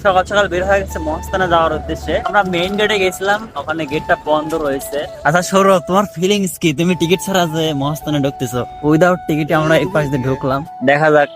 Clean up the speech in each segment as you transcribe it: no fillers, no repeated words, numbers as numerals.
সকাল সকাল বের হয়ে গেছে মহাস্থানে যাওয়ার উদ্দেশ্যে। আমরা মেইন গেটে গেছিলাম, ওখানে গেটটা বন্ধ রয়েছে। আচ্ছা সৌরভ, তোমার ফিলিংস কি? তুমি টিকিট ছাড়া যে মহাস্থানে ঢুকতেছো, উইদাউট টিকিটে আমরা এই পাশ দিয়ে ঢুকলাম। দেখা যাক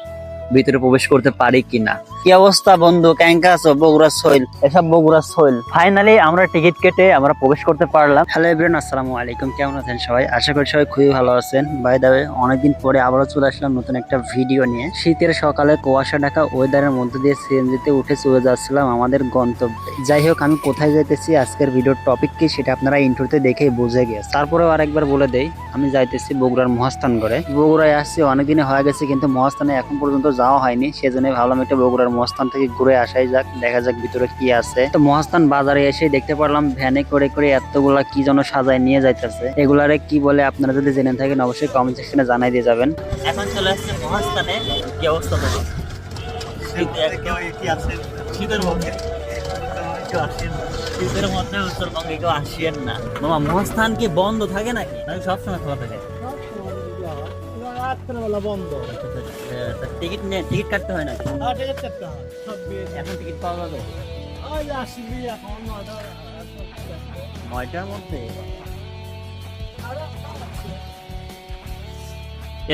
ভিতরে প্রবেশ করতে পারি কিনা। কি অবস্থা বন্ধু, ক্যাঙ্কা আছো? বগুড়া সোইল, এসব বগুড়া সোইল। ফাইনালি আমরা টিকিট কেটে আমরা প্রবেশ করতে পারলাম। হ্যালো এভরিওয়ান, আসসালামু আলাইকুম। কেমন আছেন সবাই? আশা করি সবাই খুবই ভালো আছেন। বাই দ্য ওয়ে, অনেকদিন পরে আবারও চলে আসলাম নতুন একটা ভিডিও নিয়ে। শীতের সকালে কুয়াশা ঢাকা ওয়েদারের মধ্যে দিয়ে সিএনজিতে উঠে চলে যাচ্ছিলাম আমাদের গন্তব্যে। যাই হোক, আমি কোথায় যাইতেছি, আজকের ভিডিওর টপিক কি সেটা আপনারা ইন্ট্রোতে দেখেই বুঝে গেছে। তারপরেও আরেকবার বলে দেই, আমি যাইতেছি বগুড়ার মহাস্থান করে। বগুড়ায় আসছি অনেকদিনে হয়ে গেছে, কিন্তু মহাস্থানে এখন পর্যন্ত যাওয়া হয়নি। সেজন্য ভাবলাম একটা বগুড়ার মহাস্থান থেকে ঘুরে আসাই যাক, দেখা যাক ভিতরে কি আছে। তো মহাস্থান বাজারে এসে দেখতে পারলাম ভ্যানে করে করে এতগুলা কি যেন সাজায় নিয়ে যাইতেছে। এগুলারে কি বলে আপনারা যদি জেনে থাকেন অবশ্যই কমেন্ট সেকশনে জানাই দিয়ে যাবেন। এখন চলে আসছে মহাস্থানে। কি অবস্থা তোমার? শীতের মধ্যে শীতের মধ্যে উত্তরবঙ্গে কেউ আসিয়েন না মামা। মহাস্থান কি বন্ধ থাকে নাকি সবসময় খোলা থাকে? বন্ধ। টিকিট নিয়ে টিকিট কাটতে হয় না? এখন টিকিট পাওয়া যাবে নয়টার মধ্যে।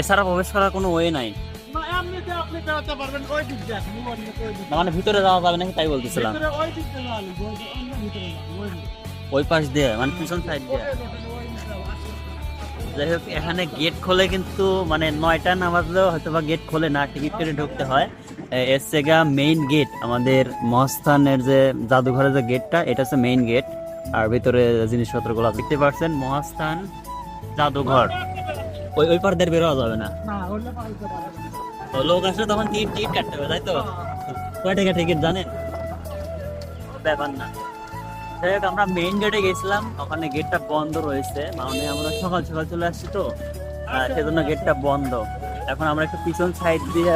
এছাড়া প্রবেশ করার কোনো ওয়ে নাই? মানে ভিতরে যাওয়া যাবে নাকি তাই বলতেছিলাম। ওই পাশ দিয়ে মানে পিছন সাইড দিয়ে। যাই হোক, এখানে গেট খোলে কিন্তু মানে 9টা না বাজলেও হয়তো বা গেট খোলে না, টিকিট কেটে ঢুকতে হয়। এসছে গা মেইন গেট, আমাদের মহাস্থানের যে জাদুঘরের যে গেটটা, এটা হচ্ছে মেইন গেট। আর ভিতরে জিনিসপত্র গুলো দেখতে পাচ্ছেন, মহাস্থান জাদুঘর। ওই ওই পার দিয়ে বেরোয়া যাবে না, তো লোক আসলে তখন টিকিট টিকিট কাটতে হবে, তাই তো? কয় টাকা টিকিট জানেন? ব্যাপার না। যাই হোক, আমরা মেইন গেটে গেছিলাম, ওখানে গেটটা বন্ধ রয়েছে, মানে আমরা সকাল সকাল চলে আসছি তো, সেজন্য গেটটা বন্ধ। এখন আমরা একটু পিছন সাইড দিয়ে।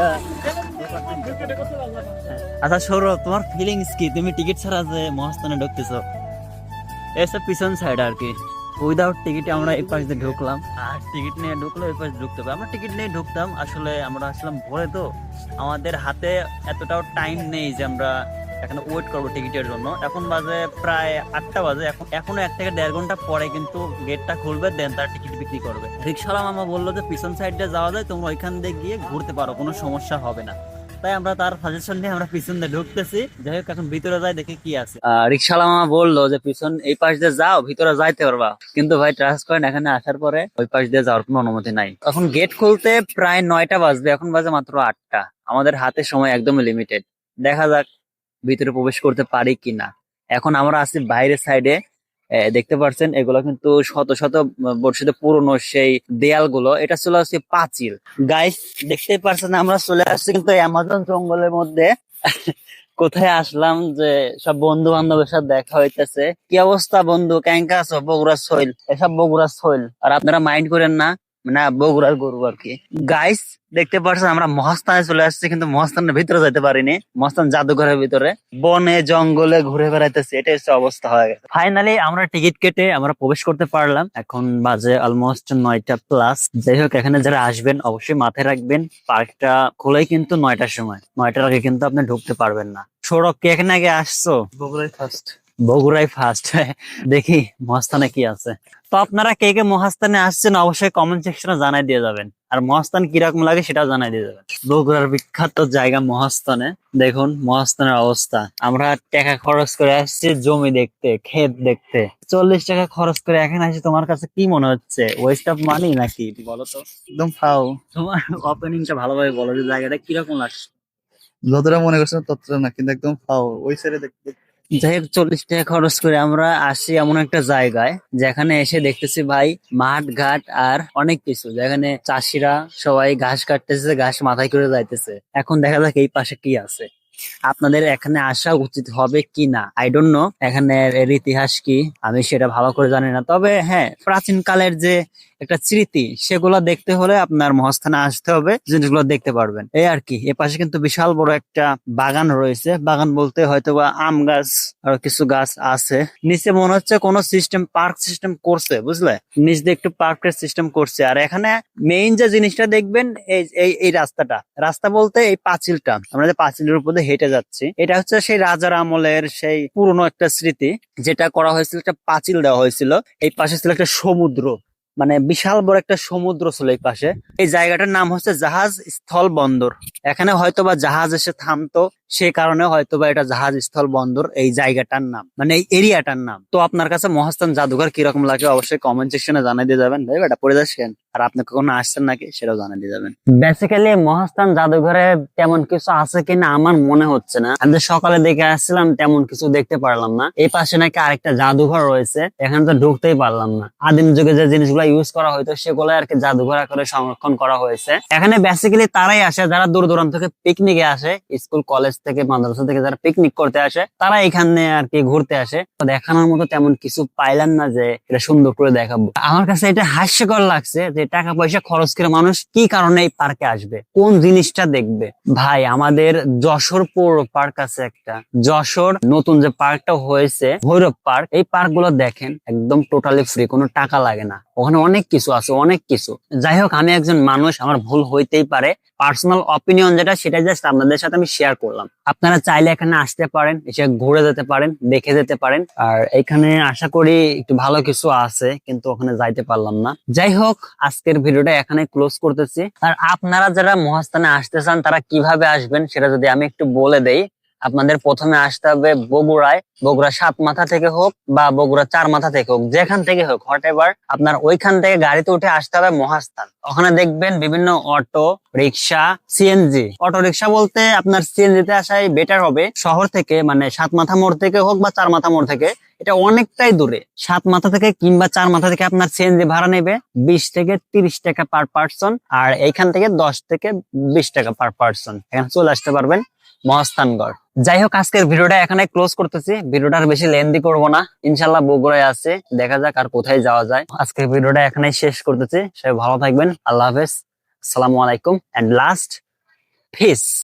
আচ্ছা সৌরভ, তোমার ফিলিংস কি? তুমি টিকিট ছাড়া যে মহাস্থানে ঢুকতেছো, এসব পিছন সাইড আর কি। উইদাউট টিকিটে আমরা এই পাশ দিয়ে ঢুকলাম, আর টিকিট নিয়ে ঢুকলে ওই পাশ ঢুকতে হবে। আমরা টিকিট নিয়ে ঢুকতাম, আসলে আমরা আসলাম ভোরে তো, আমাদের হাতে এতটাও টাইম নেই যে আমরা এখানে ওয়েট করবো টিকিটের জন্য। এখন বাজে প্রায় 8টা বাজে, এখনো 1 থেকে 1.5 ঘন্টা পরে কিন্তু গেটটা খুলবে, দেন তার টিকিট বিক্রি করবে। রিক্সাওয়ালা মামা বললো যে পিছন সাইড দিয়ে যাওয়া যায়, তোমরা ওইখান দিয়ে গিয়ে ঘুরতে পারো, কোনো সমস্যা হবে না। তাই আমরা তার সাজেশন নিয়ে আমরা পিছন দিয়ে ঢুকতেছি। যাই হোক, এখন ভিতরে যাই দেখি কি আছে। রিক্সাওয়ালা মামা বললো যে পিছন এই পাশ দিয়ে যাও, ভিতরে যাইতে পারবা, কিন্তু ভাই ট্রাস্ট করেন এখানে আসার পরে ওই পাশ দিয়ে যাওয়ার কোনো অনুমতি নাই। এখন গেট খুলতে প্রায় 9টা বাজবে, এখন বাজে মাত্র 8টা। আমাদের হাতে সময় একদমই লিমিটেড। দেখা যাক ভিতরে প্রবেশ করতে পারি কিনা। এখন আমরা আছি বাইরের সাইডে। দেখতে পাচ্ছেন এগুলো কিন্তু শত শত বর্ষিত পুরনো সেই দেয়ালগুলো। এটা চলে আসছে পাঁচিল। গাইস দেখতে পাচ্ছেন আমরা চলে আসছি কিন্তু অ্যামাজন জঙ্গলের মধ্যে। কোথায় আসলাম যে সব বন্ধু বান্ধবের সাথে দেখা হইতেছে। কি অবস্থা বন্ধু, ক্যাঙ্কা আছো? বগুড়া সোইল, এসব বগুড়া সোইল। আর আপনারা মাইন্ড করেন না, না বগুড়ার গরু আর কি। গাইস দেখতে পাচ্ছেন আমরা মহাস্থানে চলে আসছি, কিন্তু মহাস্থানের ভিতরে যেতে পারিনি। মহাস্থান জাদুঘরের ভিতরে বনে জঙ্গলে ঘুরে বেড়াইতেছি, এটা হচ্ছে অবস্থা হয়ে গেছে। ফাইনালি আমরা টিকিট কেটে আমরা প্রবেশ করতে পারলাম। এখন বাজে অলমোস্ট 9টা প্লাস। যাই হোক, এখানে যারা আসবেন অবশ্যই মাথায় রাখবেন, পার্কটা খোলাই কিন্তু 9টার সময়। 9টার আগে কিন্তু আপনি ঢুকতে পারবেন না। সৌরভ, কে এখানে আগে আসছো? বগুড়াই ফার্স্ট। বগুড়াই ফার্স্ট। দেখি মহাস্থানে কি আছে। তো আপনারা কে কে মহাস্থানে আসছেন অবশ্যই কমেন্ট সেকশনে জানাই দিয়ে যাবেন, আর মহাস্থান কিরকম লাগে সেটাও জানাই দিয়ে যাবেন। বগুড়ার বিখ্যাত জায়গা মহাস্থানে। দেখুন মহাস্থানের অবস্থা। আমরা টাকা খরচ করে আসছি জমি দেখতে, ক্ষেত দেখতে। 40 টাকা খরচ করে এখানে আসি, তোমার কাছে কি মনে হচ্ছে? ওয়েস্ট অফ মানি নাকি বলো তো? একদম ফাও। তোমার ওপেনিংটা ভালোভাবে বলো, যে জায়গাটা কিরকম লাগছে। যতটা মনে করছেন ততটা না, কিন্তু একদম ফাও ওই সাইডে দেখতে। যাই হোক, 40 টাকা খরচ করে আমরা আসি এমন একটা জায়গায়, যেখানে এসে দেখতেছি ভাই মাঠ ঘাট আর অনেক কিছু, যেখানে চাষিরা সবাই ঘাস কাটতেছে, ঘাস মাথায় করে যাইতেছে। এখন দেখা যাক এই পাশে কি আছে। আপনাদের এখানে আসা উচিত হবে কি না আই ডোন্ট নো, এখানের এর ইতিহাস কি আমি সেটা ভালো করে জানি না। তবে হ্যাঁ, প্রাচীন কালের যে একটা স্মৃতি, সেগুলো দেখতে হলে আপনার মহাস্থানে আসতে হবে, জিনিসগুলো দেখতে পারবেন। এই আর কি। এ পাশে কিন্তু বিশাল বড় একটা বাগান রয়েছে, বাগান বলতে হয়তোবা আম গাছ আর কিছু গাছ আছে। নিচে মনে হচ্ছে কোনো সিস্টেম, পার্ক সিস্টেম করছে, বুঝলে, নিচ দিয়ে একটু পার্কের সিস্টেম করছে। আর এখানে মেইন যে জিনিসটা দেখবেন, এই এই এই রাস্তাটা, রাস্তা বলতে এই পাঁচিলটা, আমরা যে পাঁচিলের উপর দিয়ে হেঁটে যাচ্ছি, এটা হচ্ছে সেই রাজার আমলের সেই পুরনো একটা স্মৃতি, যেটা করা হয়েছিল, একটা পাঁচিল দেওয়া হয়েছিল। এই পাশে ছিল একটা সমুদ্র, মানে বিশাল বড় একটা সমুদ্র ছিল এই পাশে। এই জায়গাটার নাম হচ্ছে জাহাজ স্থল বন্দর। এখানে হয়তোবা জাহাজ এসে থামতো, সে কারণে হয়তোবা এটা জাহাজ স্থল বন্দর এই জায়গাটার নাম, মানে এই এরিয়াটার নাম। তো আপনার কাছে মহাস্থান জাদুঘর কিরকম লাগে অবশ্যই কমেন্ট সেকশনে জানিয়ে দিয়ে যাবেন। ভাই এটা পড়ে যাচ্ছেন আর আপনি কখনো আসছেন নাকি সেটাও জানিয়ে দিয়ে যাবেন। বেসিক্যালি মহাস্থান জাদুঘরে তেমন কিছু আছে কিনা আমার মনে হচ্ছে না। আমি তো সকালে দেখে আসছিলাম, তেমন কিছু দেখতে পারলাম না। এই পাশে নাকি আরেকটা জাদুঘর রয়েছে, এখানে তো ঢুকতেই পারলাম না। আদিম যুগে যে জিনিসগুলো ইউজ করা হয়তো সেগুলো আর কি জাদুঘর আকারে সংরক্ষণ করা হয়েছে। এখানে বেসিক্যালি তারাই আসে যারা দূর দূরান্ত থেকে পিকনিকে আসে, স্কুল কলেজ থেকে মাদ্রাসা থেকে যারা পিকনিক করতে আসে, তারা এখানে আর কি ঘুরতে আসে। তো দেখানোর মতো তেমন কিছু পাইলাম না যে এটা সুন্দর করে দেখাবো। আমার কাছে এটা হাস্যকর লাগছে যে টাকা পয়সা খরচ করে মানুষ কি কারণে এই পার্কে আসবে, কোন জিনিসটা দেখবে। ভাই আমাদের যশোর পৌর পার্ক আছে একটা, যশোর নতুন যে পার্কটা হয়েছে ভৈরব পার্ক, এই পার্ক গুলো দেখেন একদম টোটালি ফ্রি, কোনো টাকা লাগে না। ওখানে অনেক কিছু আছে, অনেক কিছু। যাই হোক, আমি একজন মানুষ, আমার ভুল হইতেই পারে, পার্সোনাল অপিনিয়ন যেটা সেটা জাস্ট আপনাদের সাথে আমি শেয়ার করলাম। আপনারা চাইলে এখানে আসতে পারেন, এসে ঘুরে যেতে পারেন, দেখে যেতে পারেন। আর এখানে আশা করি একটু ভালো কিছু আছে, কিন্তু ওখানে যাইতে পারলাম না। যাই হোক, আজকের ভিডিওটা এখানে ক্লোজ করতেছি। আর আপনারা যারা মহাস্থানে আসতে চান তারা কিভাবে আসবেন সেটা যদি আমি একটু বলে দেই। আপনাদের প্রথমে আসতে হবে বগুড়ায়, বগুড়া 7 মাথা থেকে হোক বা বগুড়া 4 মাথা থেকে হোক, যেখান থেকে হোক, হোয়াট এভার, আপনার ওইখান থেকে গাড়িতে উঠে আসতে হবে মহাস্থান। ওখানে দেখবেন বিভিন্ন auto rickshaw, CNG. Auto rickshaw বলতে আপনার সিএনজি তে আসাই বেটার হবে শহর থেকে, মানে 7 মাথা মোড় থেকে হোক বা 4 মাথা মোড় থেকে, এটা অনেকটাই দূরে। 7 মাথা থেকে কিংবা 4 মাথা থেকে আপনার সিএনজি ভাড়া নেবে 20 থেকে 30 টাকা পার পার্সন, আর এইখান থেকে 10 থেকে 20 টাকা পার পার্সন। এখানে চলে আসতে পারবেন মহাস্থানগড়। যাই হোক, আজকের ভিডিওটা এখানে ক্লোজ করতেছি। ভিডিওটা আর বেশি লেন্দি করবো না, ইনশাল্লাহ বগুড়ায় আছে, দেখা যাক আর কোথায় যাওয়া যায়। আজকের ভিডিওটা এখানে শেষ করতেছি। সবাই ভালো থাকবেন, আল্লাহ হাফেজ, আসসালামু আলাইকুম, এন্ড লাস্ট, পিস।